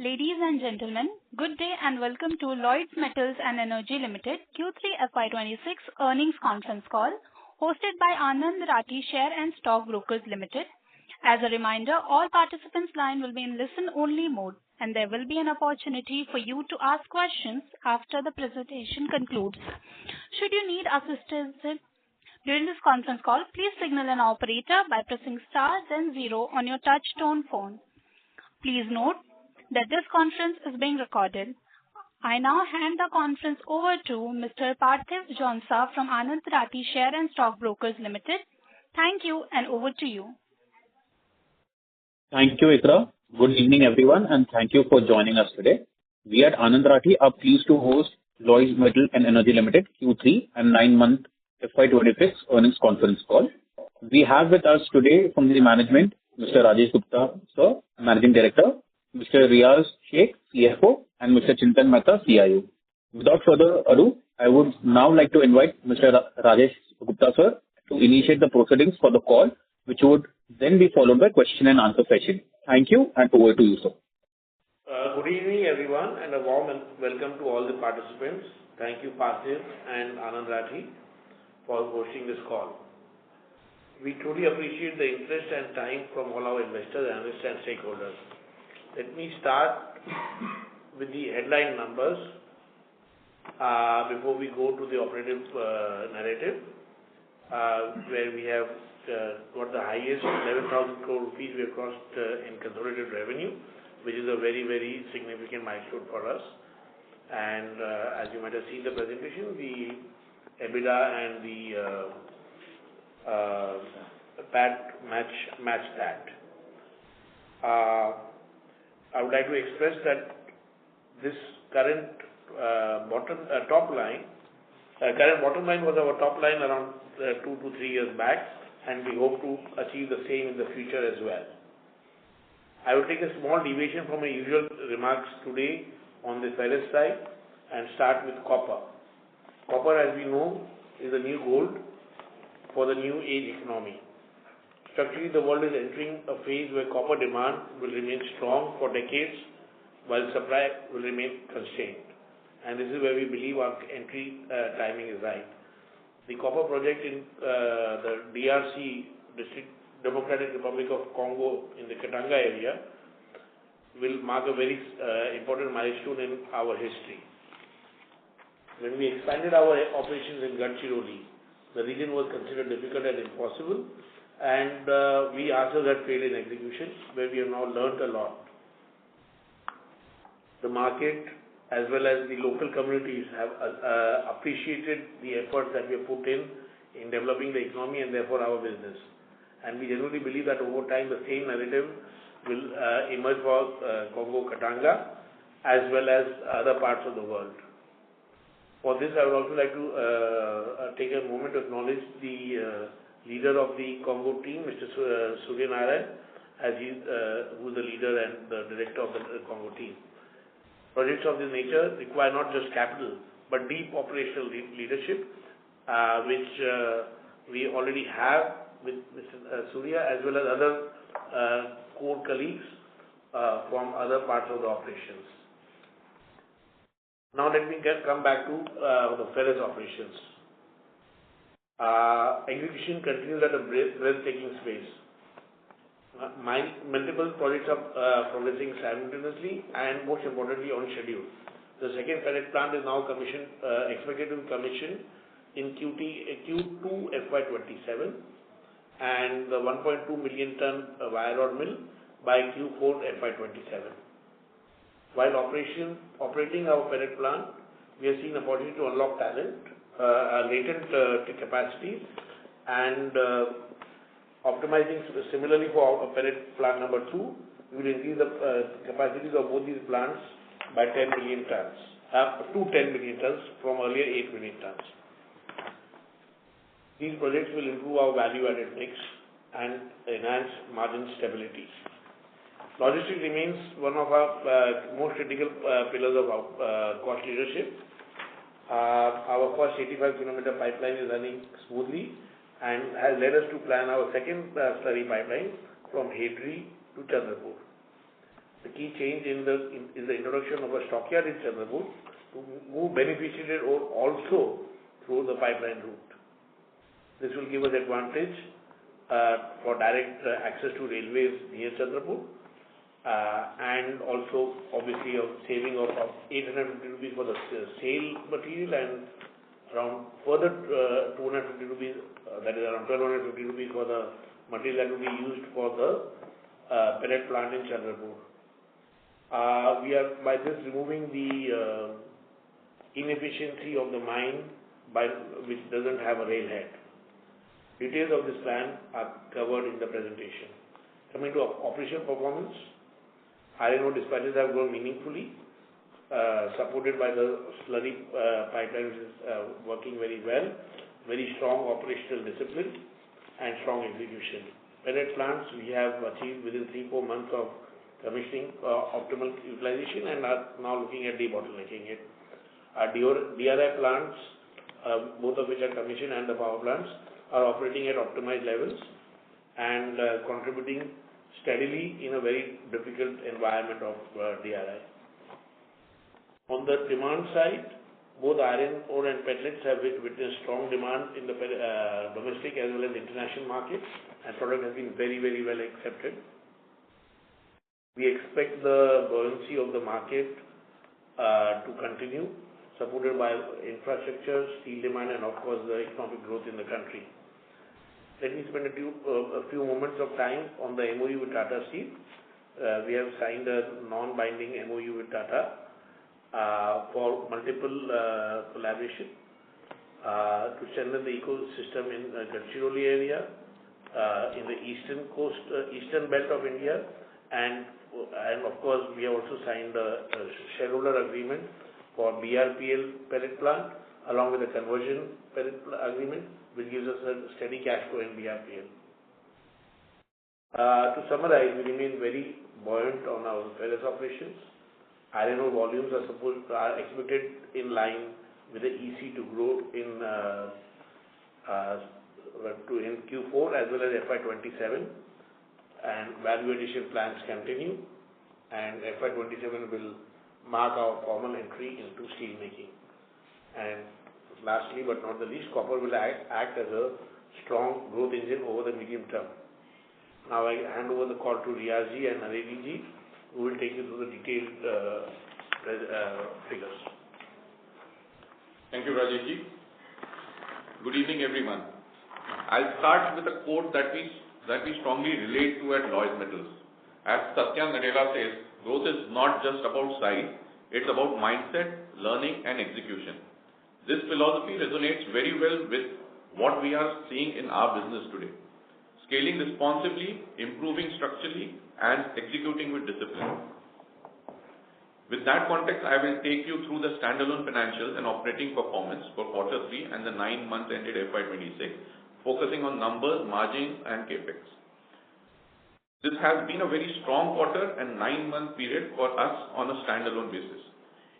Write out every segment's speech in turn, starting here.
Ladies and gentlemen, good day and welcome to Lloyds Metals and Energy Limited Q3 FY'26 earnings conference call hosted by Anand Rathi Share and Stock Brokers Limited. As a reminder, all participants' line will be in listen-only mode and there will be an opportunity for you to ask questions after the presentation concludes. Should you need assistance during this conference call, please signal an operator by pressing star then 0 on your touch-tone phone. Please note that this conference is being recorded. I now hand the conference over to Mr. Parthiv Jhonsa from Anand Rathi Share and Stock Brokers Limited. Thank you and over to you. Thank you, Ikra. Good evening, everyone, and thank you for joining us today. We at Anand Rathi are pleased to host Lloyds Metals and Energy Limited Q3 and 9-month FY'26 earnings conference call. We have with us today from the management, Mr. Rajesh Gupta, Sir, Managing Director, Mr. Riaz Sheikh, CFO, and Mr. Chintan Mehta, CIO. Without further ado, I would now like to invite Mr. Rajesh Gupta, Sir, to initiate the proceedings for the call, which would then be followed by question and answer session. Thank you, and over to you, sir. Good evening, everyone, and a warm welcome to all the participants. Thank you, Parthiv and Anand Rathi, for hosting this call. We truly appreciate the interest and time from all our investors, analysts, and stakeholders. Let me start with the headline numbers before we go to the operative narrative, where we have got the highest 11,000 crore rupees we have crossed in consolidated revenue, which is a very, very significant milestone for us. And as you might have seen the presentation, the EBITDA and the PAT match that. I would like to express that this current bottom line was our top line around 2 to 3 years back, and we hope to achieve the same in the future as well. I will take a small deviation from my usual remarks today on the ferrous side and start with copper. Copper, as we know, is the new gold for the new age economy. Structurally, the world is entering a phase where copper demand will remain strong for decades, while supply will remain constrained. And this is where we believe our entry timing is right. The copper project in the DRC, Democratic Republic of Congo, in the Katanga area, will mark a very important milestone in our history. When we expanded our operations in Gadchiroli, the region was considered difficult and impossible, and we ourselves had failed in execution, where we have now learnt a lot. The market as well as the local communities have appreciated the efforts that we have put in developing the economy and therefore our business. And we generally believe that over time the same narrative will emerge for Congo Katanga as well as other parts of the world. For this, I would also like to take a moment to acknowledge the leader of the Congo team, Mr. Surya Narayan, as who is the leader and the director of the Congo team. Projects of this nature require not just capital, but deep operational leadership, which we already have with Mr. Surya as well as other core colleagues from other parts of the operations. Now let me come back to the ferrous operations. Execution continues at a breathtaking pace. Multiple projects are progressing simultaneously and most importantly on schedule. The second pellet plant is now expected to be commissioned in Q2 FY'27 and the 1.2 million ton wire rod mill by Q4 FY'27. While operating our pellet plant, we are seeing an opportunity to unlock latent capacity and optimizing similarly for our pellet plant number 2. We will increase the capacities of both these plants by 10 million tons, to 10 million tons from earlier 8 million tons. These projects will improve our value-added mix and enhance margin stability. Logistics remains one of our most critical pillars of our cost leadership. Our first 85-kilometer pipeline is running smoothly and has led us to plan our second slurry pipeline from Hedri to Chandrapur. The key change is the introduction of a stockyard in Chandrapur to move beneficiated ore also through the pipeline route. This will give us advantage for direct access to railways near Chandrapur and also obviously a saving of 850 rupees for the sale material and around further 250 rupees, that is around 1250 rupees for the material that will be used for the pellet plant in Chandrapur. We are by this removing the inefficiency of the mine which doesn't have a railhead. Details of this plan are covered in the presentation. Coming to operational performance, iron ore dispatches have grown meaningfully, supported by the slurry pipeline which is working very well, very strong operational discipline and strong execution. Pellet plants we have achieved within 3-4 months of commissioning optimal utilization and are now looking at debottlenecking it. Our DRI plants, both of which are commissioned, and the power plants are operating at optimized levels and contributing steadily in a very difficult environment of DRI. On the demand side, both iron ore and pellets have witnessed strong demand in the domestic as well as international markets, and product has been very, very well accepted. We expect the buoyancy of the market to continue, supported by infrastructure, steel demand, and of course the economic growth in the country. Let me spend a few moments of time on the MOU with Tata Steel. We have signed a non-binding MOU with Tata for multiple collaboration to strengthen the ecosystem in the Gadchiroli area, in the eastern belt of India, and of course we have also signed a shareholder agreement for BRPL pellet plant along with a conversion pellet agreement which gives us a steady cash flow in BRPL. To summarize, we remain very buoyant on our ferrous operations. Iron ore volumes are expected in line with the EC to grow in Q4 as well as FY'27, and value addition plans continue, and FY'27 will mark our formal entry into steel making. And lastly but not the least, copper will act as a strong growth engine over the medium term. Now I hand over the call to Riyazi and Naredi ji, who will take you through the detailed figures. Thank you, Rajesh ji. Good evening, everyone. I'll start with a quote that we strongly relate to at Lloyds Metals. As Satya Nadella says, growth is not just about size, it's about mindset, learning and execution. This philosophy resonates very well with what we are seeing in our business today. Scaling responsibly, improving structurally and executing with discipline. With that context, I will take you through the standalone financials and operating performance for Q3 and the 9 months ended FY'26, focusing on numbers, margins and capex. This has been a very strong quarter and 9-month period for us on a standalone basis.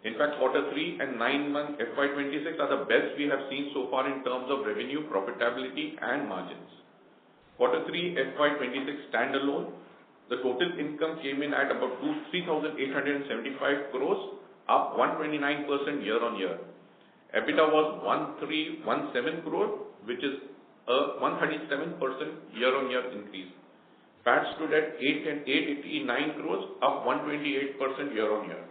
In fact, Q3 and 9-month FY'26 are the best we have seen so far in terms of revenue, profitability and margins. Q3 FY'26 standalone, the total income came in at about 3,875 crores, up 129% year on year. EBITDA was 1,317 crore, which is a 137% year on year increase. PAT stood at 889 crores, up 128% year on year.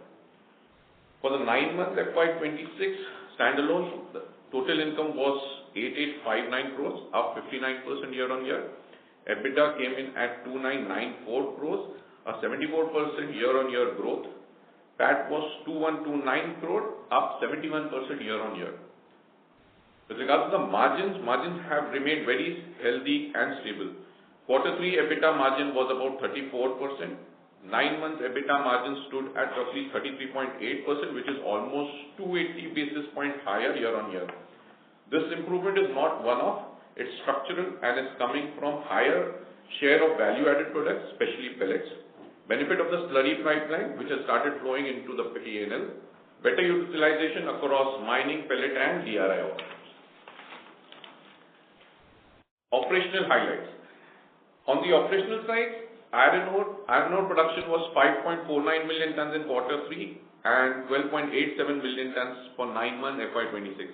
For the 9 months FY'26 standalone, the total income was 8859 crores, up 59% year on year. EBITDA came in at 2994 crores, a 74% year on year growth. PAT was 2129 crore, up 71% year on year. With regards to the margins have remained very healthy and stable. Q3 EBITDA margin was about 34%. 9 months EBITDA margin stood at roughly 33.8%, which is almost 280 basis points higher year on year. This improvement is not one-off, it's structural and is coming from higher share of value-added products, especially pellets, benefit of the slurry pipeline which has started flowing into the P&L, better utilization across mining, pellet and DRI operations. Operational highlights. On the operational side, iron ore iron ore production was 5.49 million tons in quarter 3 and 12.87 million tons for 9 months FY'26.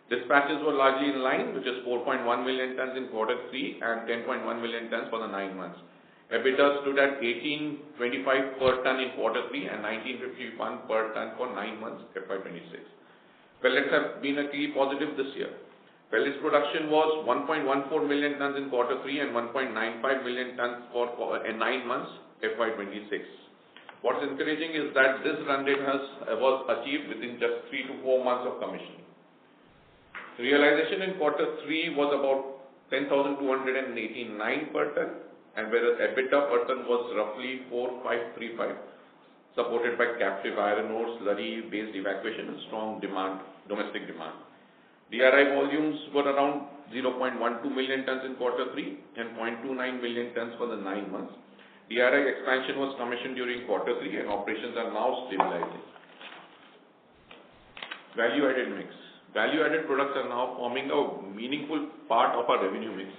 Dispatches were largely in line, which is 4.1 million tons in quarter 3 and 10.1 million tons for the 9 months. EBITDA stood at 1825 per ton in quarter 3 and 1951 per ton for 9 months FY'26. Pellets have been a key positive this year. Pellets production was 1.14 million tons in quarter 3 and 1.95 million tons for 9 months FY'26. What's encouraging is that this run rate was achieved within just 3 to 4 months of commissioning. Realization in quarter 3 was about 10,289 per ton, and whereas EBITDA per ton was roughly 4,535, supported by captive iron ore, slurry-based evacuation and strong demand, domestic demand. DRI volumes were around 0.12 million tons in quarter 3 and 0.29 million tons for the 9 months. DRI expansion was commissioned during quarter 3 and operations are now stabilizing. Value-added mix. Value-added products are now forming a meaningful part of our revenue mix.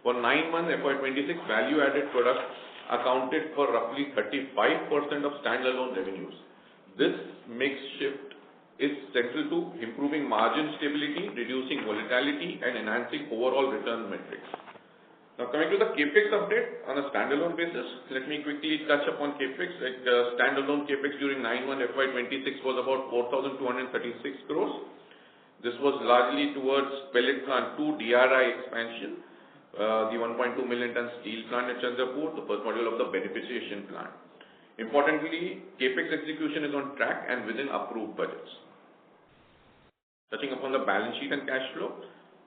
For 9 months FY'26, value-added products accounted for roughly 35% of standalone revenues. This mix shift is central to improving margin stability, reducing volatility and enhancing overall return metrics. Now coming to the CAPEX update on a standalone basis, let me quickly touch upon CAPEX. Standalone CAPEX during 9 months FY'26 was about 4,236 crores. This was largely towards pellet plant 2 DRI expansion, the 1.2 million ton steel plant at Chandrapur, the first module of the beneficiation plant. Importantly, CAPEX execution is on track and within approved budgets. Touching upon the balance sheet and cash flow,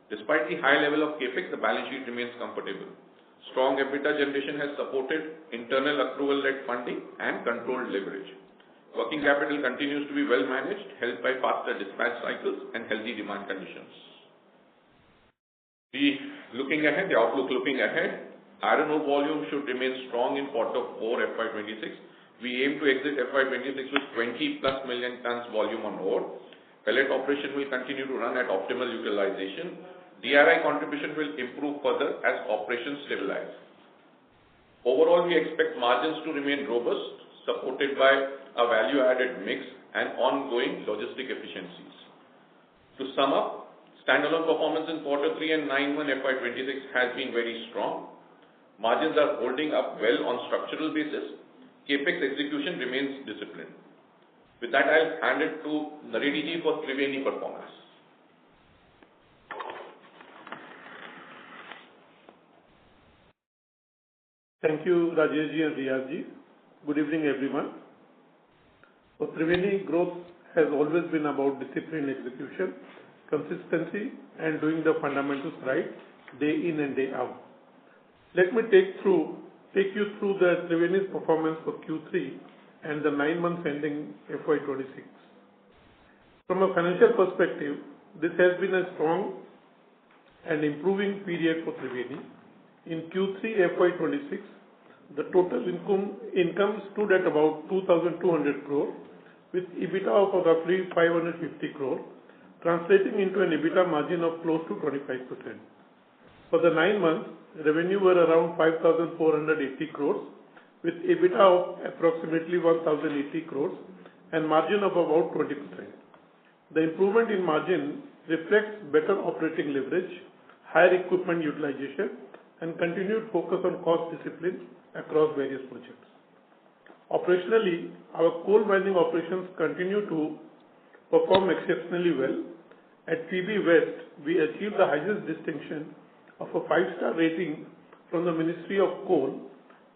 despite the high level of CAPEX, the balance sheet remains comfortable. Strong EBITDA generation has supported internal accrual-led funding and controlled leverage. Working capital continues to be well managed, helped by faster dispatch cycles and healthy demand conditions. The outlook looking ahead, iron ore volume should remain strong in quarter 4 FY'26. We aim to exit FY'26 with 20 plus million tons volume on ore. Pellet operation will continue to run at optimal utilization. DRI contribution will improve further as operations stabilize. Overall, we expect margins to remain robust, supported by a value-added mix and ongoing logistic efficiencies. To sum up, standalone performance in quarter 3 and 9 months FY'26 has been very strong. Margins are holding up well on structural basis. CAPEX execution remains disciplined. With that, I'll hand it to Naredi ji for Triveni performance. Thank you, Rajesh ji and Riyaz ji. Good evening, everyone. For Triveni, growth has always been about disciplined execution, consistency, and doing the fundamentals right, day in and day out. Let me take you through the Triveni's performance for Q3 and the 9 months ending FY'26. From a financial perspective, this has been a strong and improving period for Triveni. In Q3 FY'26, the total income stood at about 2,200 crore with EBITDA of roughly 550 crore, translating into an EBITDA margin of close to 25%. For the 9 months, revenue were around 5,480 crores with EBITDA of approximately 1,080 crores and margin of about 20%. The improvement in margin reflects better operating leverage, higher equipment utilization, and continued focus on cost discipline across various projects. Operationally, our coal mining operations continue to perform exceptionally well. At PB West, we achieved the highest distinction of a 5-star rating from the Ministry of Coal,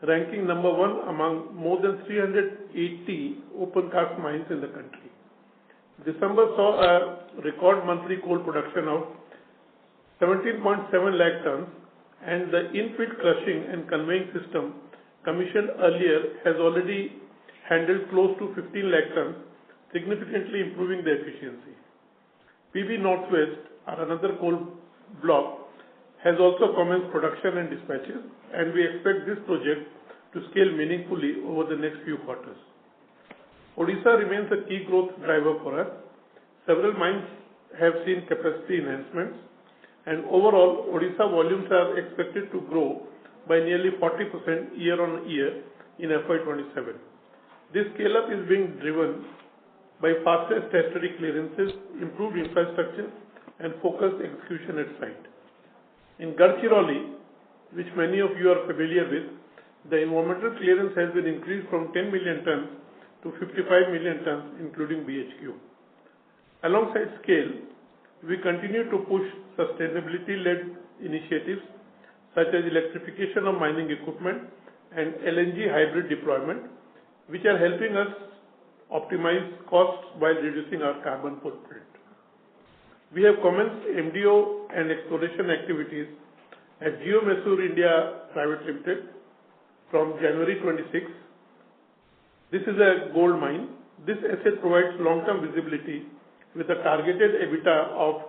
ranking number 1 among more than 380 open cast mines in the country. December saw a record monthly coal production of 17.7 lakh tons, and the in-pit crushing and conveying system commissioned earlier has already handled close to 15 lakh tons, significantly improving the efficiency. PB Northwest, another coal block, has also commenced production and dispatches, and we expect this project to scale meaningfully over the next few quarters. Odisha remains a key growth driver for us. Several mines have seen capacity enhancements, and overall, Odisha volumes are expected to grow by nearly 40% year on year in FY'27. This scale-up is being driven by faster statutory clearances, improved infrastructure, and focused execution at site. In Gadchiroli, which many of you are familiar with, the environmental clearance has been increased from 10 million tons to 55 million tons, including BHQ. Alongside scale, we continue to push sustainability-led initiatives such as electrification of mining equipment and LNG hybrid deployment, which are helping us optimize costs while reducing our carbon footprint. We have commenced MDO and exploration activities at Geo Mysore India Private Limited from January 26. This is a gold mine. This asset provides long-term visibility with a targeted EBITDA of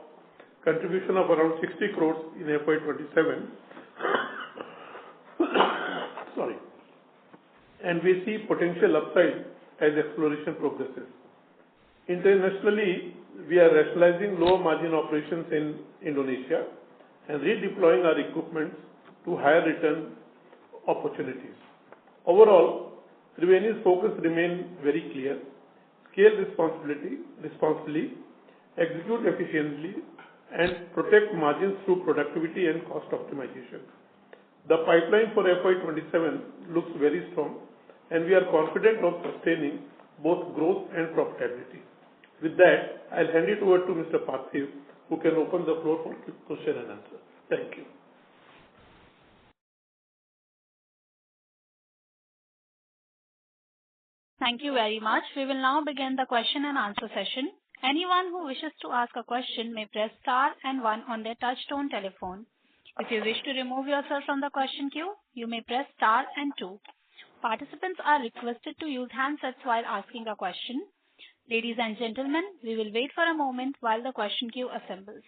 contribution of around 60 crores in FY'27. Sorry. And we see potential upside as exploration progresses. Internationally, we are rationalizing lower margin operations in Indonesia and redeploying our equipment to higher return opportunities. Overall, Triveni's focus remains very clear: scale responsibly, execute efficiently, and protect margins through productivity and cost optimization. The pipeline for FY'27 looks very strong, and we are confident of sustaining both growth and profitability. With that, I'll hand it over to Mr. Parthiv, who can open the floor for question and answer. Thank you. Thank you very much. We will now begin the question and answer session. Anyone who wishes to ask a question may press star and one on their touchtone telephone. If you wish to remove yourself from the question queue, you may press star and two. Participants are requested to use handsets while asking a question. Ladies and gentlemen, we will wait for a moment while the question queue assembles.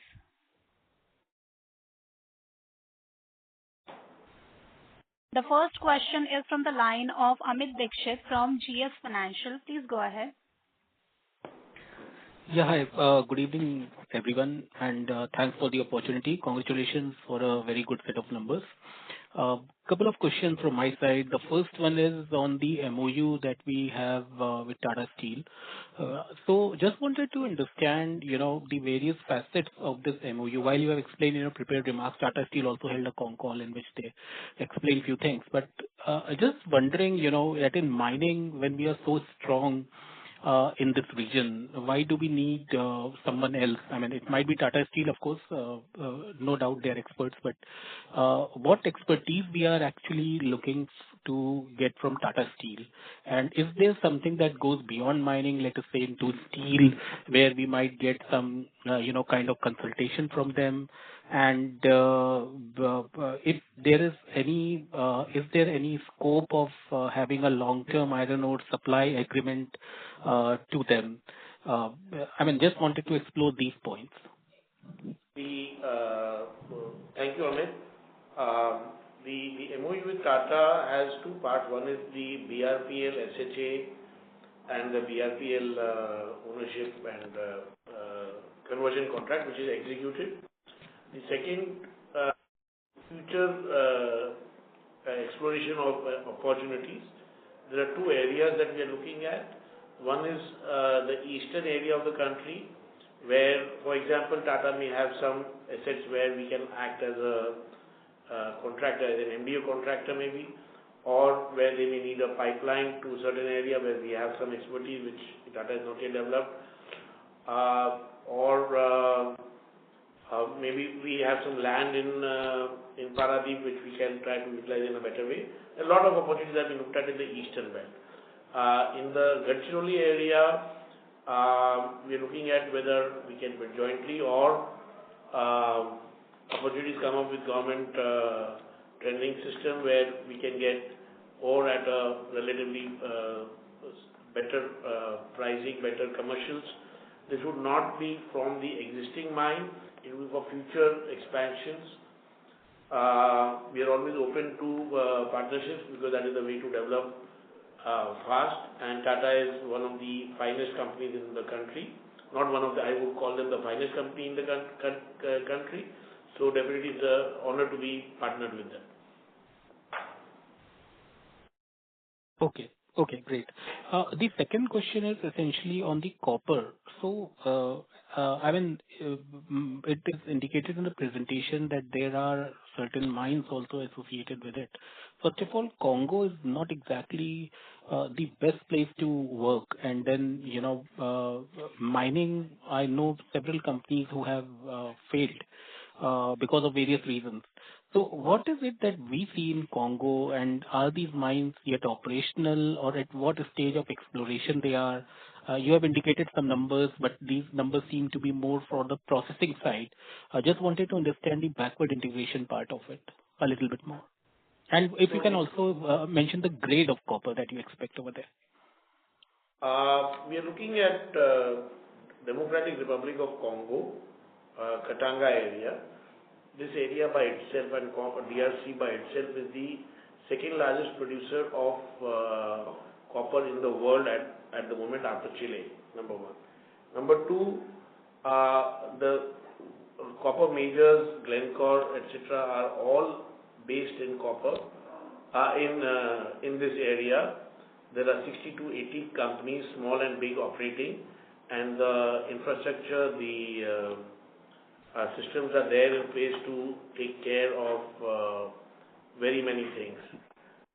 The first question is from the line of Amit Dixit from GS Financial. Please go ahead. Yeah, hi. Good evening, everyone, and thanks for the opportunity. Congratulations for a very good set of numbers. Couple of questions from my side. The first one is on the MOU that we have with Tata Steel. So just wanted to understand, the various facets of this MOU. While you have explained in your prepared remarks, Tata Steel also held a Concall in which they explained few things. But just wondering, that in mining, when we are so strong in this region, why do we need someone else? I mean, it might be Tata Steel, of course, no doubt they are experts, but what expertise we are actually looking to get from Tata Steel? And is there something that goes beyond mining, let us say into steel, where we might get some, kind of consultation from them? And if there is there any scope of having a long-term iron ore supply agreement to them? I mean, just wanted to explore these points. Thank you, Amit. The MOU with Tata has two parts. One is the BRPL SHA and the BRPL ownership and conversion contract, which is executed. The second, future exploration of opportunities. There are two areas that we are looking at. One is the eastern area of the country, where, for example, Tata may have some assets where we can act as a contractor, as an MDO contractor maybe, or where they may need a pipeline to a certain area where we have some expertise which Tata has not yet developed, or maybe we have some land in Paradeep which we can try to utilize in a better way. A lot of opportunities have been looked at in the eastern belt. In the Gadchiroli area, we are looking at whether we can bid jointly or opportunities come up with government tendering system where we can get ore at a relatively better pricing, better commercials. This would not be from the existing mine. It will be for future expansions. We are always open to partnerships because that is the way to develop fast. And Tata is one of the finest companies in the country. Not one of the, I would call them the finest company in the country. So definitely it's an honor to be partnered with them. Okay. Okay, great. The second question is essentially on the copper. It is indicated in the presentation that there are certain mines also associated with it. First of all, Congo is not exactly the best place to work. And then, mining, I know several companies who have failed because of various reasons. So what is it that we see in Congo, and are these mines yet operational, or at what stage of exploration they are? You have indicated some numbers, but these numbers seem to be more for the processing side. I just wanted to understand the backward integration part of it a little bit more. And if you can also mention the grade of copper that you expect over there. We are looking at Democratic Republic of Congo, Katanga area. This area by itself and DRC by itself is the second largest producer of copper in the world at the moment after Chile, number one. Number two, the copper majors, Glencore, etc. are all based in copper. In this area, there are 60 to 80 companies, small and big, operating, and the infrastructure, the systems are there in place to take care of very many things.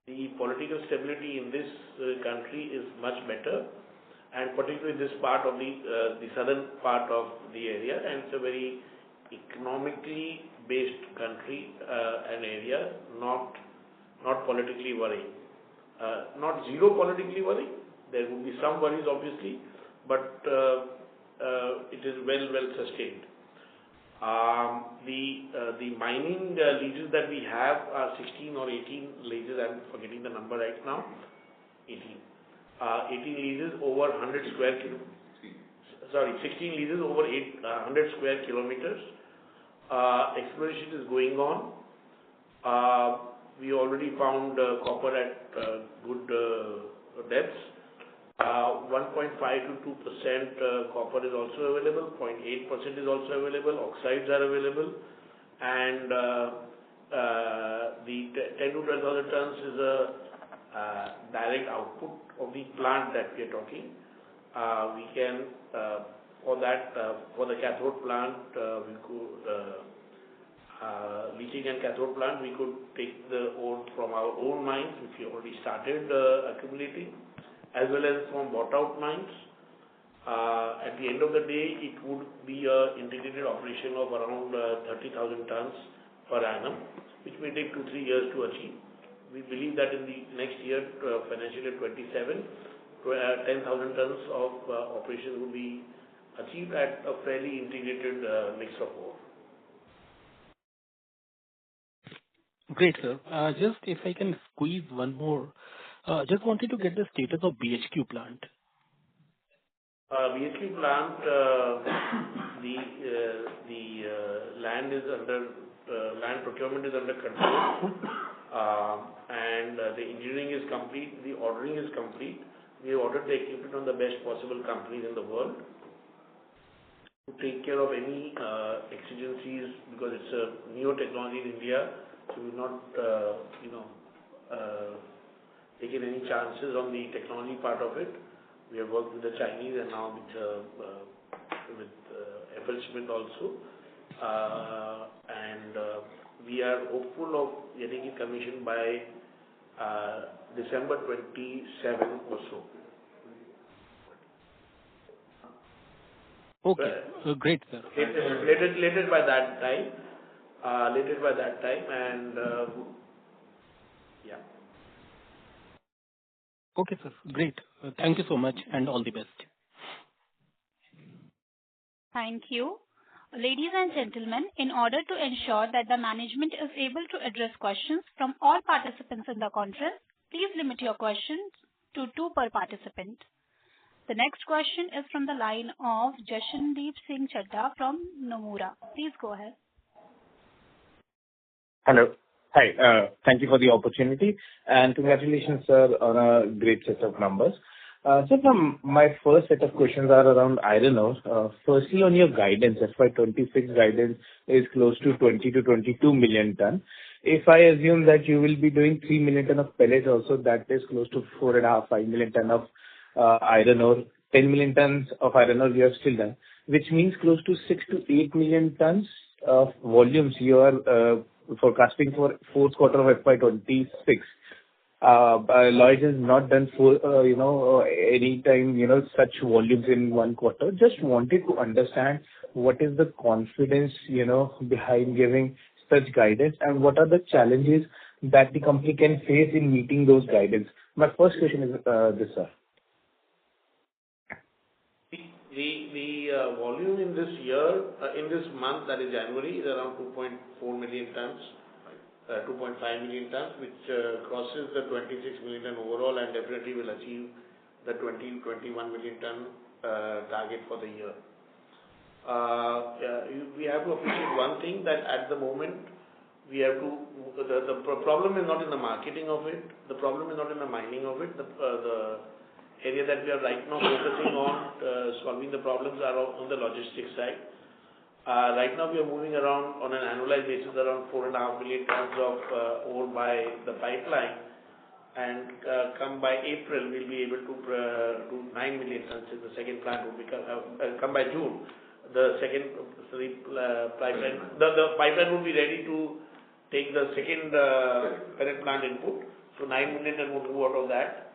The political stability in this country is much better, and particularly this part of the southern part of the area, and it's a very economically based country and area, not politically worrying. Not zero politically worrying. There would be some worries obviously, but it is well sustained. The mining leases that we have are 16 or 18 leases. I'm forgetting the number right now. 18 leases over 100 square kilometers. Sorry, 16 leases over 100 square kilometers. Exploration is going on. We already found copper at good depths. 1.5 to 2% copper is also available, 0.8% is also available, oxides are available, and the 10 to 12,000 tons is a direct output of the plant that we are talking. We can, for the cathode plant, we could, leaching and cathode plant, we could take the ore from our own mines, which we already started accumulating, as well as from bought-out mines. At the end of the day, it would be an integrated operation of around 30,000 tons per annum, which may take 2-3 years to achieve. We believe that in the next year, financial year 27, 10,000 tons of operation will be achieved at a fairly integrated mix of ore. Great, sir. Just if I can squeeze one more, just wanted to get the status of BHQ plant. BHQ plant, the land is under land procurement is under control, and the engineering is complete. The ordering is complete. We have ordered the equipment on the best possible companies in the world to take care of any exigencies, because it's a new technology in India. So we've not, taken any chances on the technology part of it. We have worked with the Chinese and now with FY’26 also, and we are hopeful of getting it commissioned by December 27 or so. Okay, great, sir. Latest by that time. And yeah. Okay, sir. Great. Thank you so much, and all the best. Thank you. Ladies and gentlemen, in order to ensure that the management is able to address questions from all participants in the conference, please limit your questions to 2 per participant. The next question is from the line of Jashandeep Singh Chadha from Nomura. Please go ahead. Hello. Hi. Thank you for the opportunity, and congratulations, sir, on a great set of numbers. So my first set of questions are around iron ore. Firstly, on your guidance, FY'26 guidance is close to 20 to 22 million ton. if I assume that you will be doing 3 million ton of pellets also, that is close to 4.5, 5 million ton of iron ore, 10 million tons of iron ore you have still done, which means close to 6 to 8 million tons of volumes you are forecasting for fourth quarter of FY'26. Lloyds has not done any time, such volumes in one quarter. Just wanted to understand what is the confidence, behind giving such guidance, and what are the challenges that the company can face in meeting those guidance. My first question is this, sir. The volume in this year, in this month, that is January, is around 2.4 million tons, 2.5 million tons, which crosses the 26 million ton overall and definitely will achieve the 21 million ton target for the year. We have to appreciate one thing, that at the moment, we have to, the problem is not in the marketing of it, the problem is not in the mining of it, the area that we are right now focusing on solving the problems are on the logistics side. Right now we are moving around on an annualized basis around 4.5 million tons of ore by the pipeline, and come by April we'll be able to do 9 million tons in the second plant will become, come by June. The second pipeline, the pipeline will be ready to take the second pellet plant input. So 9 million ton will move out of that.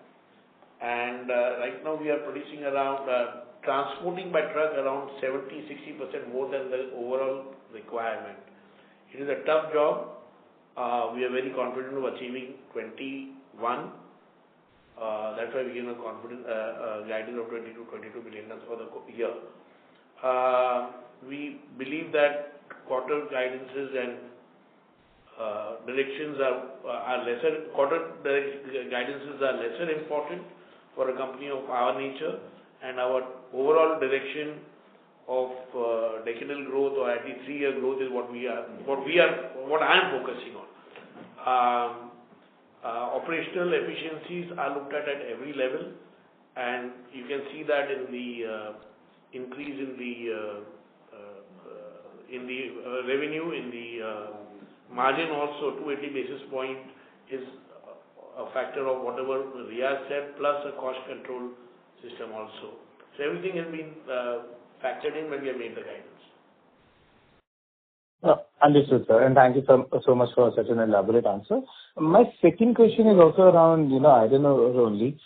And right now we are producing around, transporting by truck around 70-60% more than the overall requirement. It is a tough job. We are very confident of achieving 21. That's why we give a confident guidance of 20 to 22 million tons for the year. We believe that quarter guidances and directions are lesser. Quarter guidances are lesser important for a company of our nature, and our overall direction of decadal growth or at least 3-year growth is what I am focusing on. Operational efficiencies are looked at every level, and you can see that in the increase in the revenue, in the margin also. 280 basis point is a factor of whatever Riyaz said, plus a cost control system also. So everything has been factored in when we have made the guidance. Understood, sir, and thank you so much for such an elaborate answer. My second question is also around, iron ore only.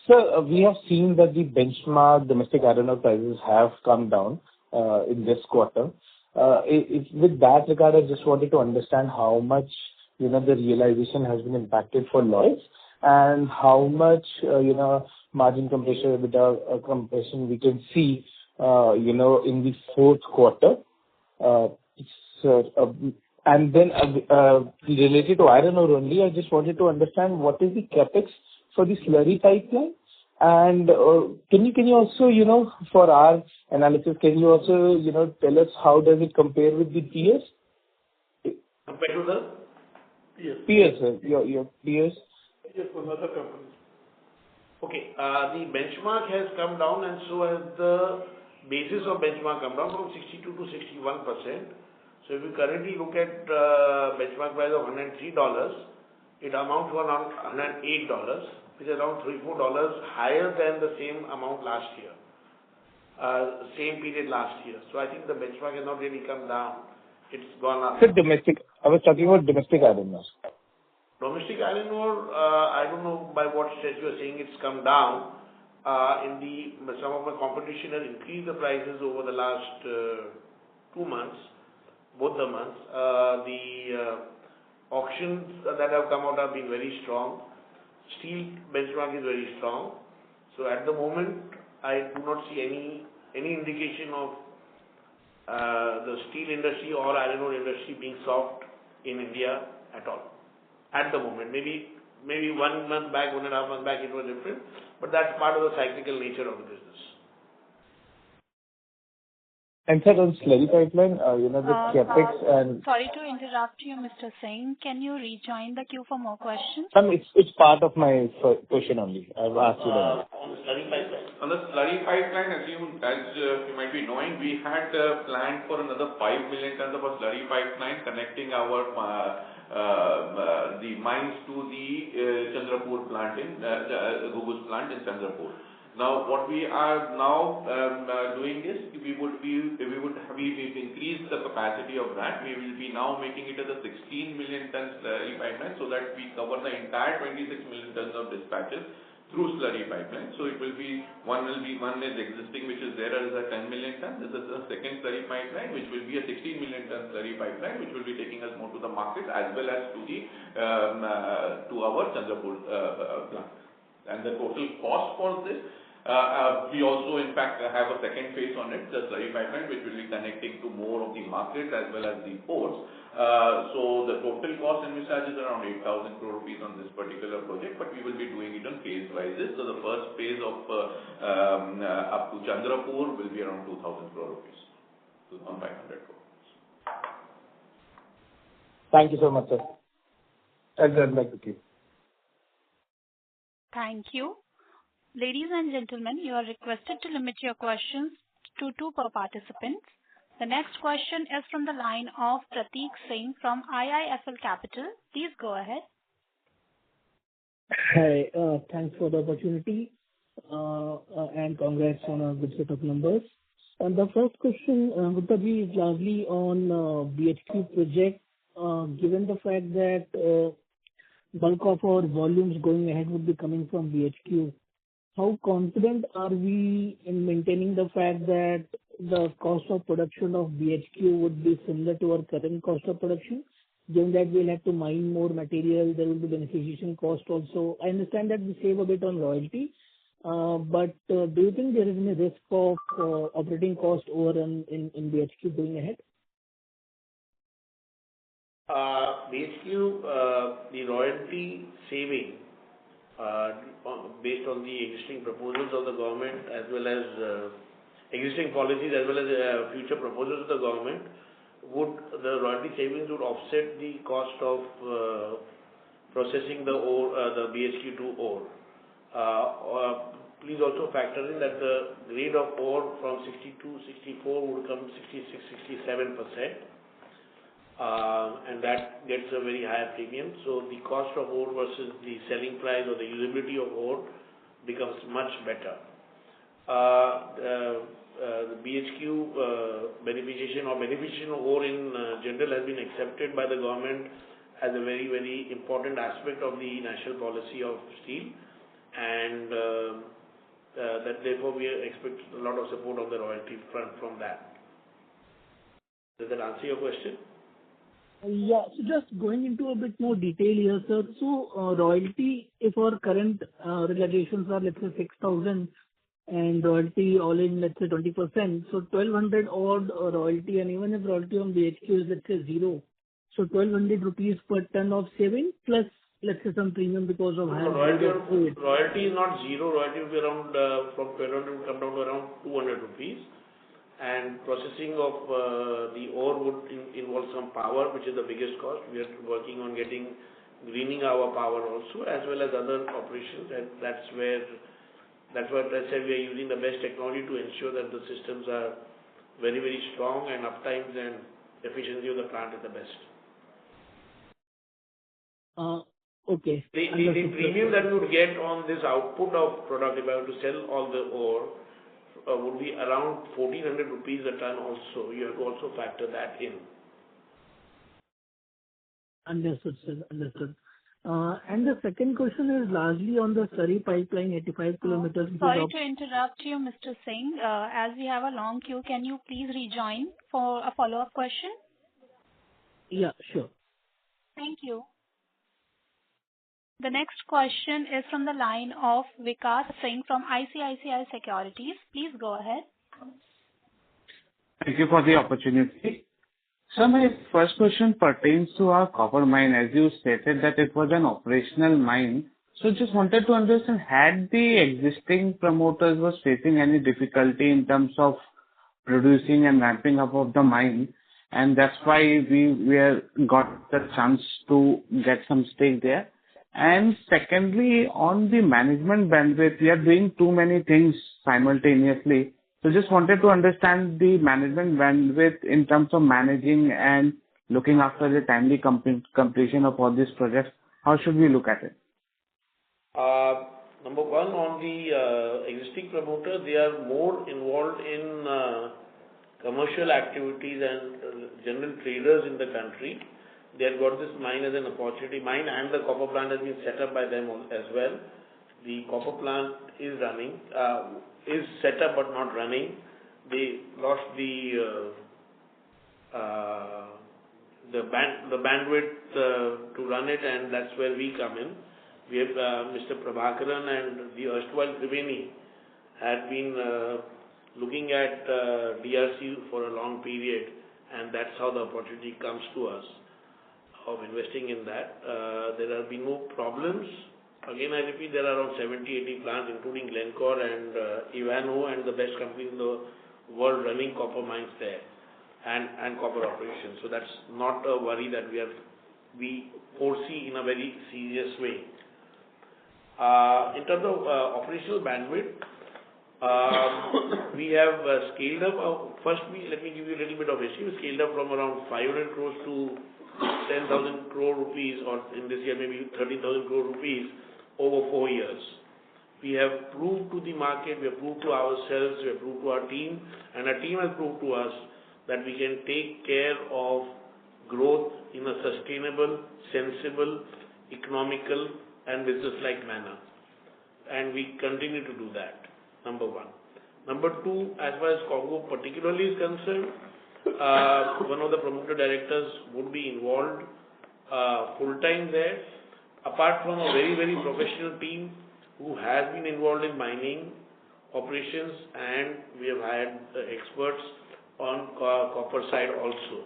Sir, we have seen that the benchmark domestic iron ore prices have come down in this quarter. With that regard, I just wanted to understand how much, the realization has been impacted for Lloyds, and how much, margin compression, EBITDA compression we can see, in the fourth quarter. And then related to iron ore only, I just wanted to understand what is the capex for the slurry pipeline, and can you also, for our analysis, can you also, tell us how does it compare with the peers? Compared to the peers, sir, your peers. Yes, from other companies. Okay, the benchmark has come down, and so has the basis of benchmark come down from 62 to 61%. So if you currently look at benchmark price of $103, it amounts to around $108, which is around $3-4 higher than the same amount last year, same period last year. So I think the benchmark has not really come down; it's gone up. Sir, domestic. I was talking about domestic iron ore. Domestic iron ore, I don't know by what stretch you are saying it's come down. Some of my competition has increased the prices over the last 2 months, both the months. The auctions that have come out have been very strong. Steel benchmark is very strong. So at the moment, I do not see any indication of the steel industry or iron ore industry being soft in India at all. At the moment, maybe 1 month back, 1.5 months back, it was different, but that's part of the cyclical nature of the business. And sir, on slurry pipeline, the capex and... Sorry to interrupt you, Mr. Singh. Can you rejoin the queue for more questions? It's part of my question only. I've asked you that. On the slurry pipeline. On the slurry pipeline, as you might be knowing, we had planned for another 5 million tons of a slurry pipeline connecting our the mines to the Chandrapur plant Gugus plant in Chandrapur. Now, what we are now doing is we've increased the capacity of that. We will be now making it as a 16 million ton slurry pipeline, so that we cover the entire 26 million tons of dispatches through slurry pipeline. So it will be one is existing, which is there as a 10 million ton. This is the second slurry pipeline, which will be a 16 million ton slurry pipeline, which will be taking us more to the market as well as to the to our Chandrapur plant. And the total cost for this, we also in fact have a second phase on it, the slurry pipeline, which will be connecting to more of the markets as well as the ports. So the total cost envisaged is around 8,000 crore rupees on this particular project, but we will be doing it on phase wise. So the first phase of up to Chandrapur will be around 2,000 crore rupees, 2,500 crore. Thank you so much, sir. I'll get back to you. Thank you. Ladies and gentlemen, you are requested to limit your questions to 2 per participant. The next question is from the line of Prateek Singh from IIFL Capital. Please go ahead. Hi, thanks for the opportunity and congrats on a good set of numbers. And the first question, Gupta ji, is largely on BHQ project. Given the fact that bulk of our volumes going ahead would be coming from BHQ, how confident are we in maintaining the fact that the cost of production of BHQ would be similar to our current cost of production? Given that we'll have to mine more material, there will be beneficiation cost also. I understand that we save a bit on royalty, but do you think there is any risk of operating cost overrun in BHQ going ahead? BHQ, the royalty saving based on the existing proposals of the government as well as existing policies as well as future proposals of the government, the royalty savings would offset the cost of processing the ore, the BHQ2 ore. Please also factor in that the grade of ore from 62-64 would come 66-67%. And that gets a very high premium. So the cost of ore versus the selling price or the usability of ore becomes much better. The BHQ beneficiation or beneficiation of ore in general has been accepted by the government as a very, very important aspect of the national policy of steel, and that therefore we expect a lot of support on the royalty front from that. Does that answer your question? Yeah. So just going into a bit more detail here, sir. So royalty, if our current realizations are, let's say, 6,000 and royalty all in, let's say, 20%, so 1,200 odd royalty, and even if royalty on BHQ is, let's say, 0, so 1,200 rupees per ton of saving plus, let's say, some premium because of higher royalty is not 0. Royalty will be around from 1,200 will come down to around 200 rupees. And processing of the ore would involve some power, which is the biggest cost. We are working on greening our power also, as well as other operations. And that's what I said, we are using the best technology to ensure that the systems are very, very strong and uptimes and efficiency of the plant is the best. Okay. The premium that we would get on this output of product, if I were to sell all the ore, would be around 1,400 rupees a ton also. You have to also factor that in. Understood, sir. Understood. And the second question is largely on the slurry pipeline, 85 kilometers. Sorry to interrupt you, Mr. Singh. As we have a long queue, can you please rejoin for a follow-up question? Yeah, sure. Thank you. The next question is from the line of Vikas Singh from ICICI Securities. Please go ahead. Thank you for the opportunity. So my first question pertains to our copper mine. As you stated that it was an operational mine. So just wanted to understand, had the existing promoters was facing any difficulty in terms of producing and ramping up of the mine, and that's why we got the chance to get some stake there. And secondly, on the management bandwidth, we are doing too many things simultaneously. So just wanted to understand the management bandwidth in terms of managing and looking after the timely completion of all these projects. How should we look at it? Number one, on the existing promoter, they are more involved in commercial activities and general traders in the country. They have got this mine as an opportunity. Mine and the copper plant has been set up by them as well. The copper plant is running, is set up but not running. They lost the bandwidth to run it, and that's where we come in. We have Mr. Prabhakaran and the erstwhile Triveni had been looking at DRC for a long period, and that's how the opportunity comes to us of investing in that. There have been no problems. Again, I repeat, there are around 70-80 plants, including Glencore and Ivanhoe and the best companies in the world running copper mines there and copper operations. So that's not a worry that we foresee in a very serious way. In terms of operational bandwidth, we have scaled up. First, let me give you a little bit of history. We scaled up from around 500 crores to 10,000 crore rupees, or in this year maybe 30,000 crore rupees over 4 years. We have proved to the market, we have proved to ourselves, we have proved to our team, and our team has proved to us that we can take care of growth in a sustainable, sensible, economical, and business-like manner. And we continue to do that, number one. Number two, as far as Congo particularly is concerned, one of the promoter directors would be involved full-time there, apart from a very, very professional team who has been involved in mining operations, and we have had experts on copper side also,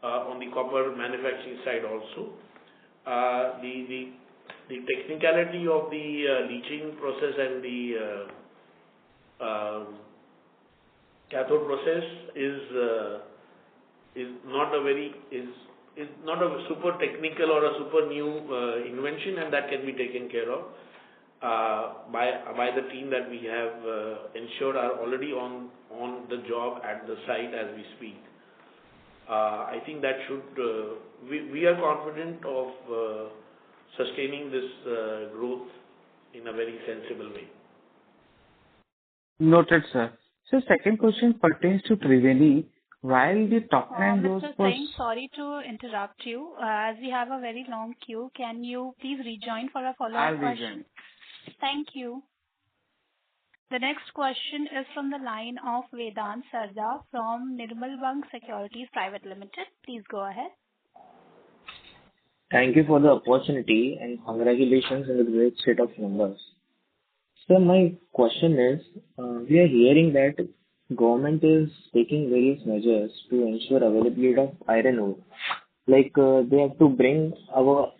on the copper manufacturing side also. The technicality of the leaching process and the cathode process is not a super technical or a super new invention, and that can be taken care of by the team that we have ensured are already on the job at the site as we speak. I think that we are confident of sustaining this growth in a very sensible way. Noted, sir. So second question pertains to Triveni. While the top line growth Mr. was... Singh, sorry to interrupt you. As we have a very long queue, can you please rejoin for a follow-up question? Thank you. The next question is from the line of Vedant Sarda from Nirmal Bang Securities Private Limited. Please go ahead. Thank you for the opportunity and congratulations on the great set of numbers. So my question is, we are hearing that government is taking various measures to ensure availability of iron ore. Like they have to bring our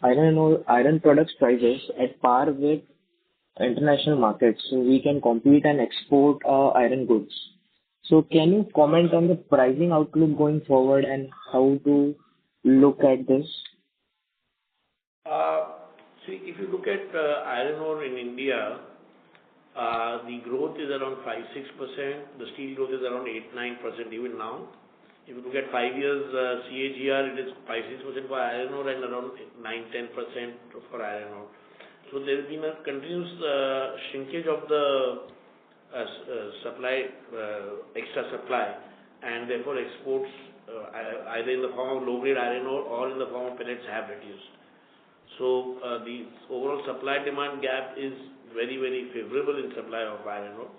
iron products prices at par with international markets, so we can compete and export iron goods. So can you comment on the pricing outlook going forward and how to look at this? See, if you look at iron ore in India, the growth is around 5-6%. The steel growth is around 8-9% even now. If you look at 5 years CAGR, it is 5-6% for iron ore and around 9-10% for iron ore. So there has been a continuous shrinkage of the supply, extra supply, and therefore exports either in the form of low-grade iron ore or in the form of pellets have reduced. So the overall supply-demand gap is very, very favorable in supply of iron ore.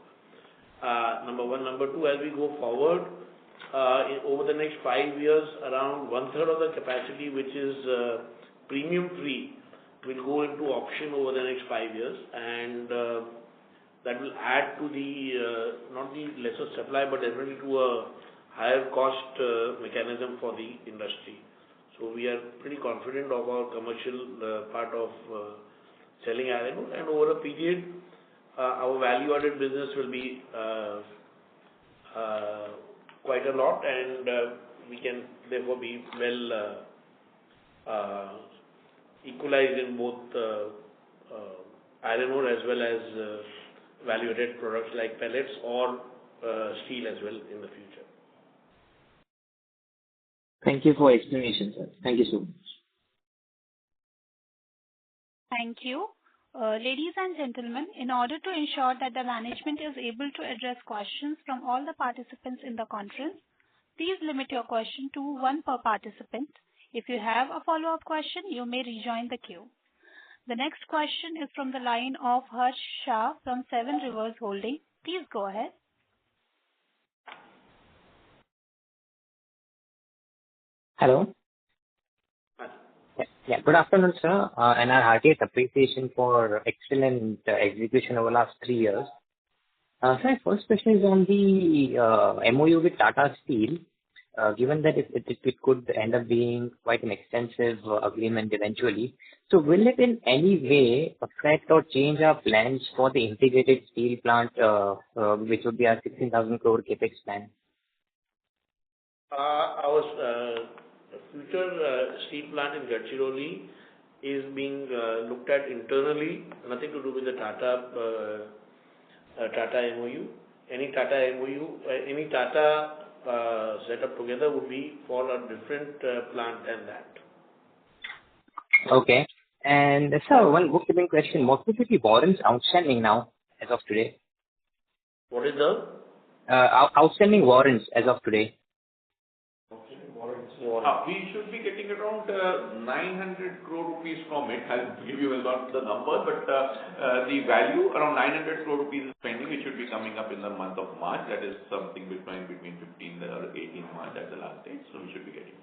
Number one. Number two, as we go forward, over the next 5 years, around 1/3 of the capacity which is premium free will go into auction over the next 5 years, and that will add to the not the lesser supply but definitely to a higher cost mechanism for the industry. So we are pretty confident of our commercial part of selling iron ore, and over a period our value-added business will be quite a lot, and we can therefore be well equalized in both iron ore as well as value-added products like pellets or steel as well in the future. Thank you for explanation, sir. Thank you so much. Thank you. Ladies and gentlemen, in order to ensure that the management is able to address questions from all the participants in the conference, please limit your question to one per participant. If you have a follow-up question, you may rejoin the queue. The next question is from the line of Harsh Shah from Seven Rivers Holding. Please go ahead. Hello. Yeah, good afternoon, sir, and our heartiest appreciation for excellent execution over the last 3 years. So my first question is on the MOU with Tata Steel. Given that it could end up being quite an extensive agreement eventually, so will it in any way affect or change our plans for the integrated steel plant, which would be our 16,000 crore capex plan? Our future steel plant in Gadchiroli is being looked at internally, nothing to do with the Tata MOU. Any Tata set up together would be for a different plant than that. Okay. And sir, one bookkeeping question. What would be the warrants outstanding now as of today? What is the? Outstanding warrants as of today. We should be getting around 900 crore rupees from it. I'll give you not the number, but the value around 900 crore rupees is pending. It should be coming up in the month of March. That is something between 15th or 18th March. That's the last date. So we should be getting.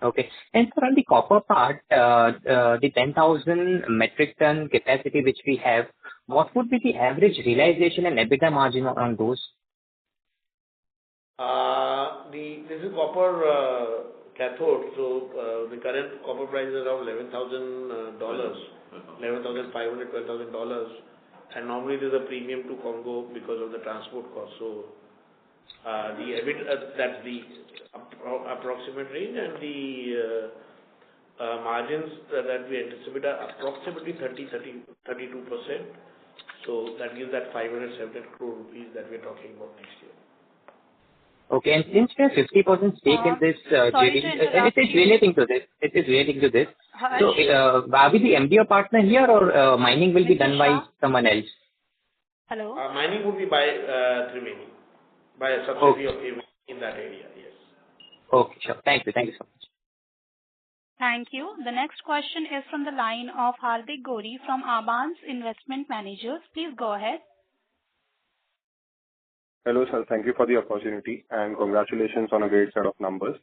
Okay. And for on the copper part, the 10,000 metric ton capacity which we have, what would be the average realization and EBITDA margin on those? This is copper cathode, so the current copper price is around $11,000, $11,500, $12,000, and normally there's a premium to Congo because of the transport cost. So the EBIT, that's the approximate range, and the margins that we anticipate are approximately 32%. So that gives that 500-700 crore rupees that we're talking about next year. Okay, and since we have 50% stake in this JV, it is relating to this. So, are we the MDO partner here, or mining will be done by someone else? Hello? Mining would be by Triveni, by a subsidiary of Triveni in that area, yes. Okay, sure. Thank you so much. Thank you. The next question is from the line of Hardik Gori from Abans Investment Managers. Please go ahead. Hello, sir. Thank you for the opportunity and congratulations on a great set of numbers.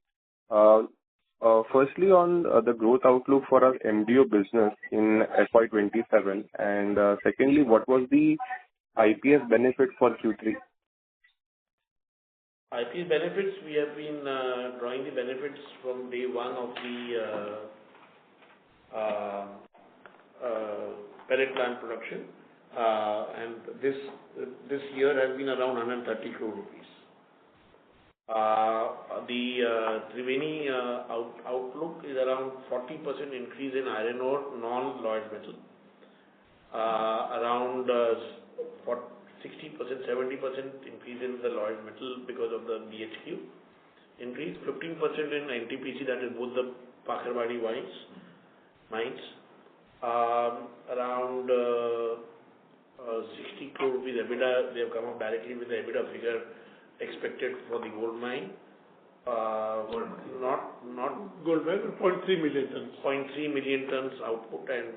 Firstly, on the growth outlook for our MDO business in FY'27, and secondly, what was the IPS benefit for Q3? IPS benefits, we have been drawing the benefits from day one of the pellet plant production. And this year has been around 130 crore rupees. The Triveni outlook is around 40% increase in iron ore, non-Lloyds metal. Around 60%, 70% increase in the Lloyds metal because of the BHQ increase. 15% in NTPC, that is both the Pakarwadi mines. Around 60 crore rupees EBITDA, they have come up directly with the EBITDA figure expected for the gold mine. Not Gold mine, 0.3 million tons. 0.3 million tons output, and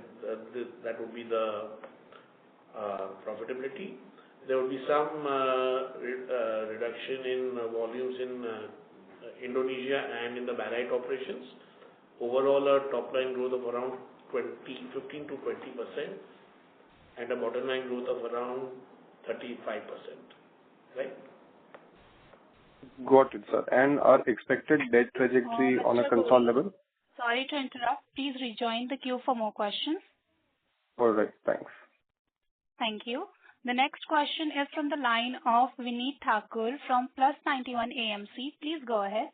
that would be the profitability. There will be some reduction in volumes in Indonesia and in the barite operations. Overall, a top line growth of around 15 to 20%. And a bottom line growth of around 35%, right? Got it, sir. And our expected debt trajectory on a console level? Sorry to interrupt. Please rejoin the queue for more questions. All right, thanks. Thank you. The next question is from the line of Vineet Thakur from Plus 91 AMC. Please go ahead.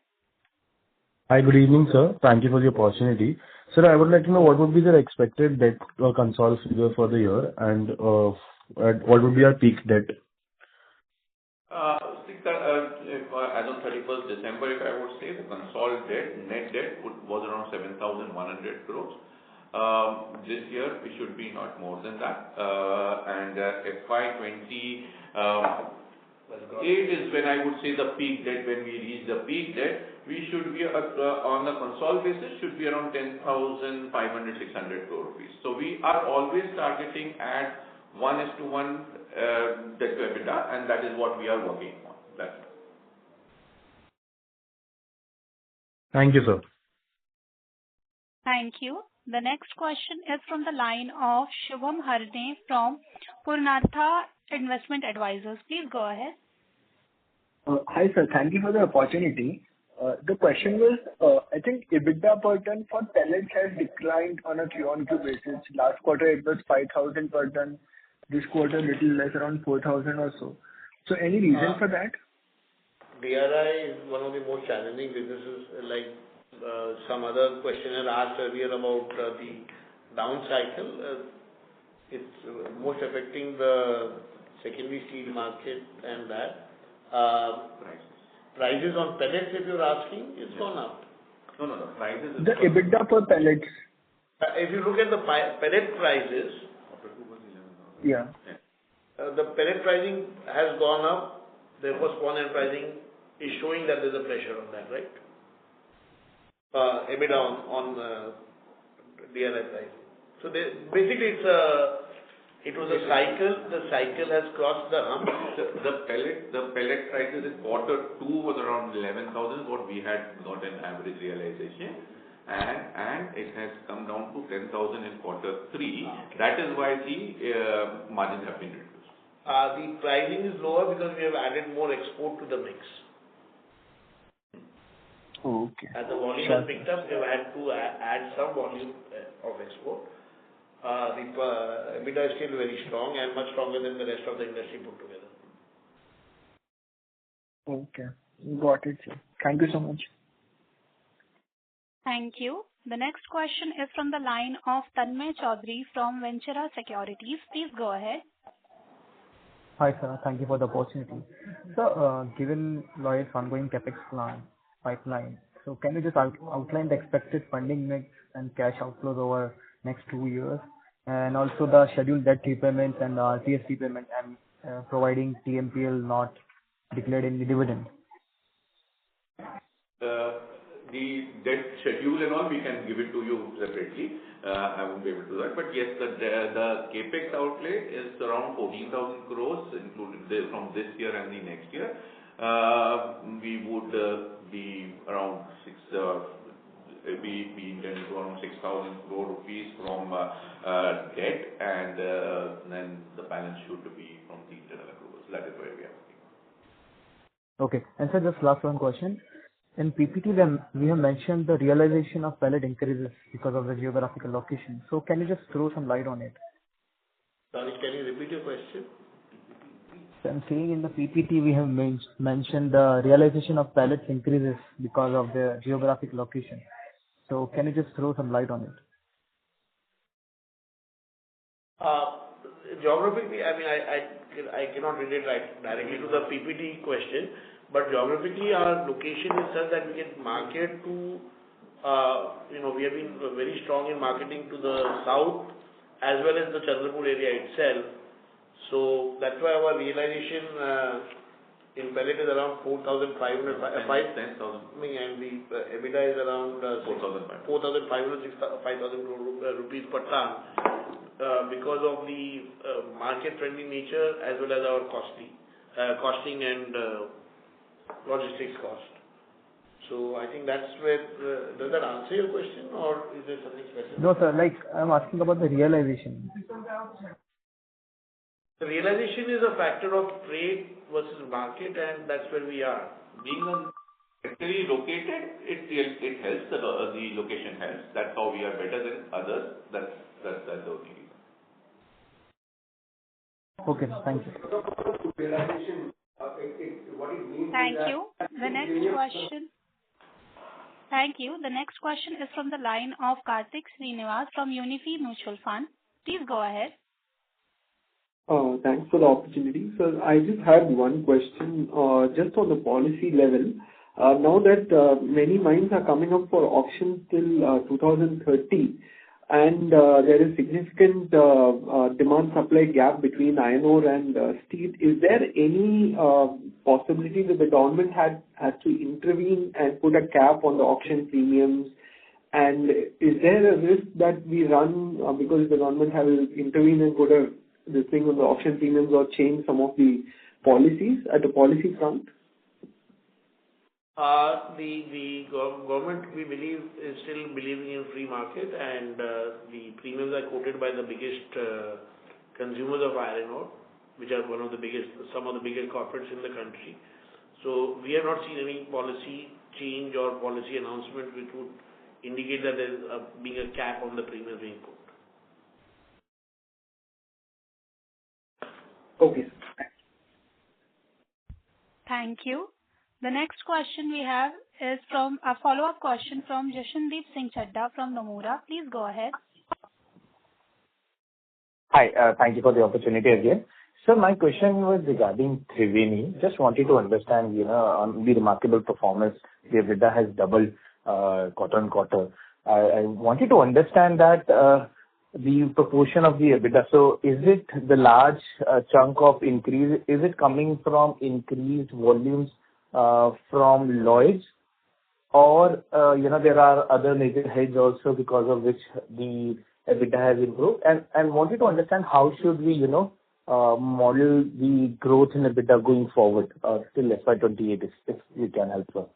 Hi, good evening, sir. Thank you for the opportunity. Sir, I would like to know what would be the expected debt consolidated figure for the year and what would be our peak debt? As on 31st December, if I would say, the consolidated net debt was around 7,100 crores. This year, we should be not more than that. And FY'28 is when I would say the peak debt. When we reach the peak debt, we should be on a consolidated basis should be around 10,500-600 crore rupees. So we are always targeting at 1:1 debt to EBITDA, and that is what we are working on. That's it. Thank you, sir. Thank you. The next question is from the line of Shubham Harne from Purnartha Investment Advisors. Please go ahead. Hi, sir. Thank you for the opportunity. The question was, I think EBITDA per ton for pellets has declined on a Q-on-Q basis. Last quarter, it was 5,000 per ton. This quarter, little less, around 4,000 or so. So any reason for that? DRI is one of the most challenging businesses, like some other questioner asked earlier about the down cycle. It's most affecting the secondary steel market and that. Prices on pellets, if you're asking, it's gone up. No. Prices. The EBITDA per pellets. If you look at the pellet prices, yeah, the pellet pricing has gone up. Therefore, spawn end pricing is showing that there's a pressure on that, right? EBITDA on DRI pricing. So basically, it was a cycle. The cycle has crossed the hump. The pellet prices in quarter 2 was around 11,000, what we had got an average realization, and it has come down to 10,000 in quarter 3. That is why the margins have been reduced. The pricing is lower because we have added more export to the mix. Okay. As the volume has picked up, we have had to add some volume of export. The EBITDA is still very strong and much stronger than the rest of the industry put together. Okay. Got it, sir. Thank you so much. Thank you. The next question is from the line of Tanmay Chaudhary from Ventura Securities. Please go ahead. Hi, sir. Thank you for the opportunity. So, given Lloyds' ongoing capex pipeline, so can you just outline the expected funding mix and cash outflows over next 2 years, and also the scheduled debt repayments and RTS repayment, and providing TMPL not declared any dividend? The debt schedule and all, we can give it to you separately. I won't be able to do that. But yes, the capex outlay is around 14,000 crores, including from this year and the next year. We would be around we intend to around 6,000 crore rupees from debt, and then the balance should be from the internal accruals. That is where we are working on. Okay. And sir, just last one question. In PPT, we have mentioned the realization of pellet increases because of the geographical location. So can you just throw some light on it? Sorry, can you repeat your question? So I'm saying in the PPT, we have mentioned the realization of pellets increases because of the geographic location. So can you just throw some light on it? Geographically, I mean, I cannot relate directly to the PPT question, but geographically, our location is such that we can market to, we have been very strong in marketing to the south as well as the Chandrapur area itself. So that's why our realization in pellet is around 4,500, 10,000. And the EBITDA is around 4,500, 5,000 rupees per ton because of the market-friendly nature as well as our costing and logistics cost. So I think that's where, does that answer your question or is there something specific? No, sir, I'm asking about the realization. The realization is a factor of trade versus market, and that's where we are. Being centrally located, it helps, the location helps. That's how we are better than others. That's the only reason. Okay, sir. Thank you. Thank you. The next question. Thank you. The next question is from the line of Karthik Srinivas from Unifi Mutual Fund. Please go ahead. Thanks for the opportunity. So I just had one question, just on the policy level. Now that many mines are coming up for auction till 2030, and there is significant demand-supply gap between iron ore and steel, is there any possibility that the government has to intervene and put a cap on the auction premiums? And is there a risk that we run because the government has intervened and put this thing on the auction premiums or change some of the policies at the policy front? The government, we believe, is still believing in free market, and the premiums are quoted by the biggest consumers of iron ore, which are some of the biggest corporates in the country. So we have not seen any policy change or policy announcement which would indicate that there is being a cap on the premiums being put. Okay. Thank you. The next question we have is from a follow-up question from Jashandeep Singh Chadda from Nomura. Please go ahead. Hi, thank you for the opportunity again. So my question was regarding Triveni. Just wanted to understand, on the remarkable performance, the EBITDA has doubled quarter on quarter. I wanted to understand that the proportion of the EBITDA. So is it the large chunk of increase, is it coming from increased volumes from Lloyds, or there are other major heads also because of which the EBITDA has improved? And wanted to understand how should we model the growth in EBITDA going forward till FY'28, if you can help us.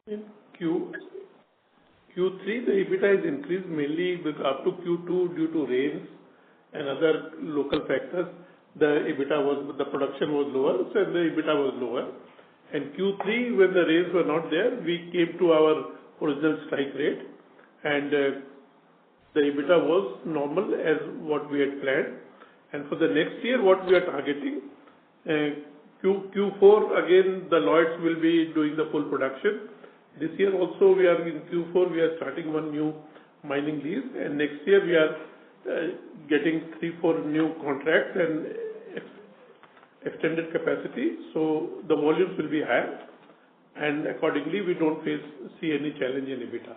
In Q3, the EBITDA is increased mainly up to Q2 due to rains and other local factors. The production was lower, so the EBITDA was lower. And Q3, when the rains were not there, we came to our original strike rate, and the EBITDA was normal as what we had planned. And for the next year, what we are targeting, Q4, again, the Lloyds will be doing the full production. This year also, we are in Q4, we are starting one new mining lease, and next year we are getting 3-4 new contracts and extended capacity, so the volumes will be higher, and accordingly we don't see any challenge in EBITDA.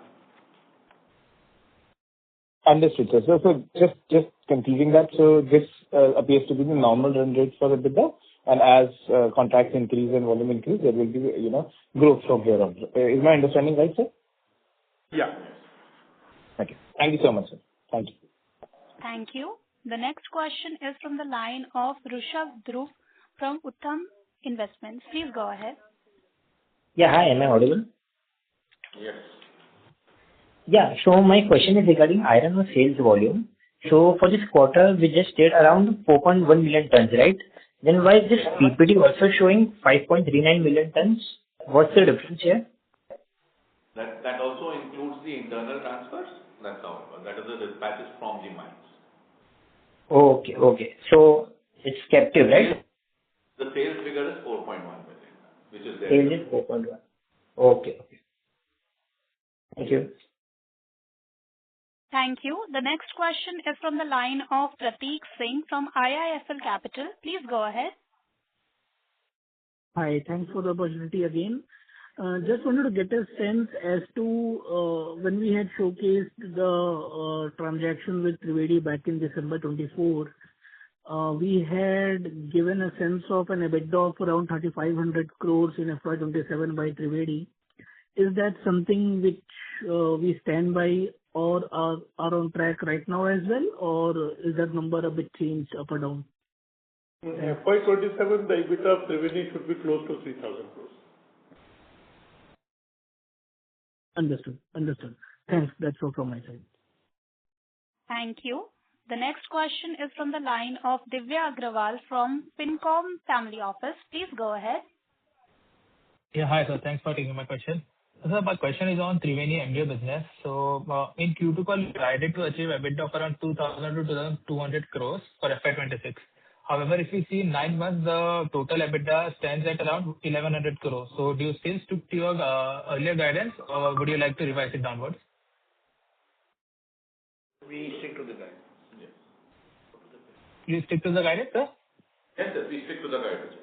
Understood, sir. So just confusing that, so this appears to be the normal run rate for EBITDA, and as contracts increase and volume increase, there will be growth from here on. Is my understanding right, sir? Yeah. Okay. Thank you so much, sir. Thank you. Thank you. The next question is from the line of Rushabh Dhruv from Uttam Investments. Please go ahead. Yeah, hi. Am I audible? Yes. Yeah. So my question is regarding iron ore sales volume. So for this quarter, we just did around 4.1 million tons, right? Then why is this PPT also showing 5.39 million tons? What's the difference here? That also includes the internal transfers. That's how. That is the dispatches from the mines. Okay. So it's captive, right? The sales figure is 4.1 million, which is there. Sales is 4.1. Okay. Thank you. Thank you. The next question is from the line of Prateek Singh from IIFL Capital. Please go ahead. Hi, thanks for the opportunity again. Just wanted to get a sense as to when we had showcased the transaction with Triveni back in December 24, we had given a sense of an EBITDA of around 3,500 crores in FY'27 by Triveni. Is that something which we stand by or are on track right now as well, or is that number a bit changed up or down? In FY'27, the EBITDA of Triveni should be close to 3,000 crores. Understood. Thanks. That's all from my side. Thank you. The next question is from the line of Divya Agrawal from Fincom Family Office. Please go ahead. Yeah, hi, sir. Thanks for taking my question. Sir, my question is on Triveni MDO business. So, in Q2 call, you guided to achieve EBITDA of around 2,000 to 2,200 crores for FY'26. However, if you see 9 months, the total EBITDA stands at around 1,100 crores. So do you still stick to your earlier guidance, or would you like to revise it downwards? We stick to the guidance. Yes. You stick to the guidance, sir? Yes, yes, we stick to the guidance.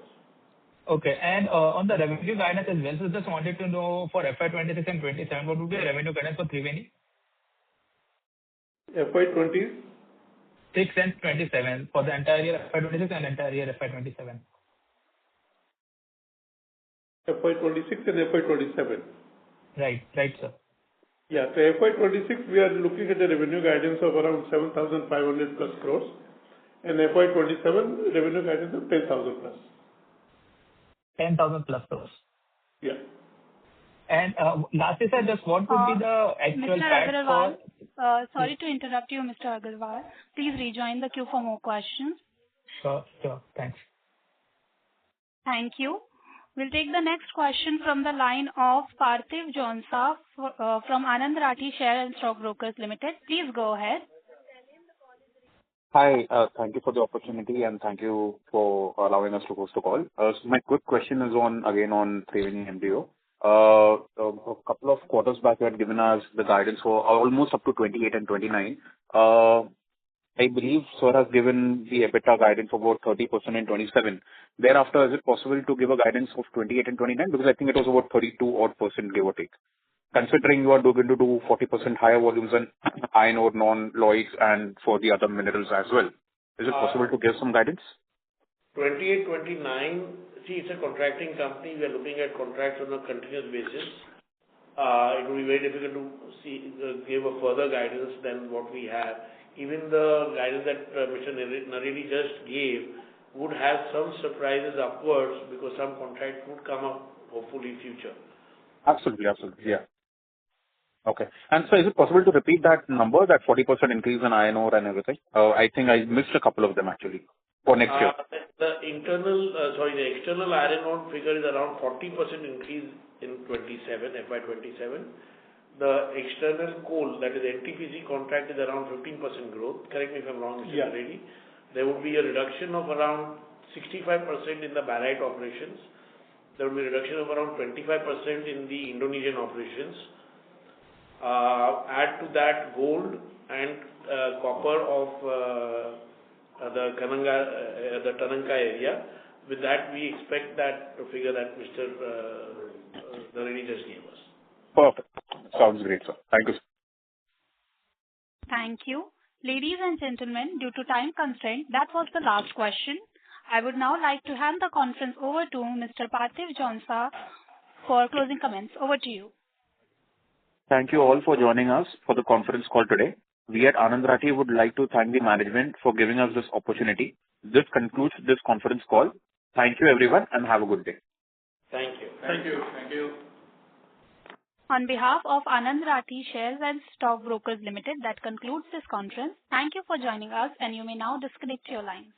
Okay. And on the revenue guidance as well, so just wanted to know for FY'26 and '27, what would be the revenue guidance for Triveni? FY'20? 6 and 27 for the entire year FY'26 and entire year FY'27. FY'26 and FY'27. Right. Right, sir. Yeah. So FY'26, we are looking at a revenue guidance of around 7,500 plus crores, and FY'27 revenue guidance of 10,000 plus. 10,000 plus crores. Yeah. And lastly, sir, just what would be the actual Mr. fact Agarwal, for... sorry to interrupt you, Mr. Agarwal. Please rejoin the queue for more questions. Sure. Thanks. Thank you. We'll take the next question from the line of Parthiv Jonsa from Anand Rathi Share and Stock Brokers Limited. Please go ahead. Hi, thank you for the opportunity and thank you for allowing us to host the call. So my quick question is on Triveni MDO. A couple of quarters back, you had given us the guidance for almost up to 28 and 29. I believe sir has given the EBITDA guidance for about 30% in 27. Thereafter, is it possible to give a guidance of 28 and 29? Because I think it was about 32% give or take. Considering you are going to do 40% higher volumes in iron ore, non-Lloyds, and for the other minerals as well. Is it possible to give some guidance? 28, 29, see, it's a contracting company. We are looking at contracts on a continuous basis. It will be very difficult to give a further guidance than what we have. Even the guidance that Mr. Naredi just gave would have some surprises upwards because some contract would come up hopefully in future. Absolutely, yeah. Okay. And so is it possible to repeat that number, that 40% increase in iron ore and everything? I think I missed a couple of them actually for next year. The external iron ore figure is around 40% increase in FY'27. The external coal, that is NTPC contract, is around 15% growth. Correct me if I'm wrong, Mr. Naredi. There would be a reduction of around 65% in the barite operations. There will be a reduction of around 25% in the Indonesian operations. Add to that gold and copper of the Tananka area. With that, we expect that figure that Mr. Naredi just gave us. Perfect. Sounds great, sir. Thank you, sir. Thank you. Ladies and gentlemen, due to time constraint, that was the last question. I would now like to hand the conference over to Mr. Parthiv Jonsa for closing comments. Over to you. Thank you all for joining us for the conference call today. We at Anand Rathi would like to thank the management for giving us this opportunity. This concludes this conference call. Thank you everyone and have a good day. Thank you. Thank you. On behalf of Anand Rathi Shares and Stock Brokers Limited, that concludes this conference. Thank you for joining us and you may now disconnect your lines.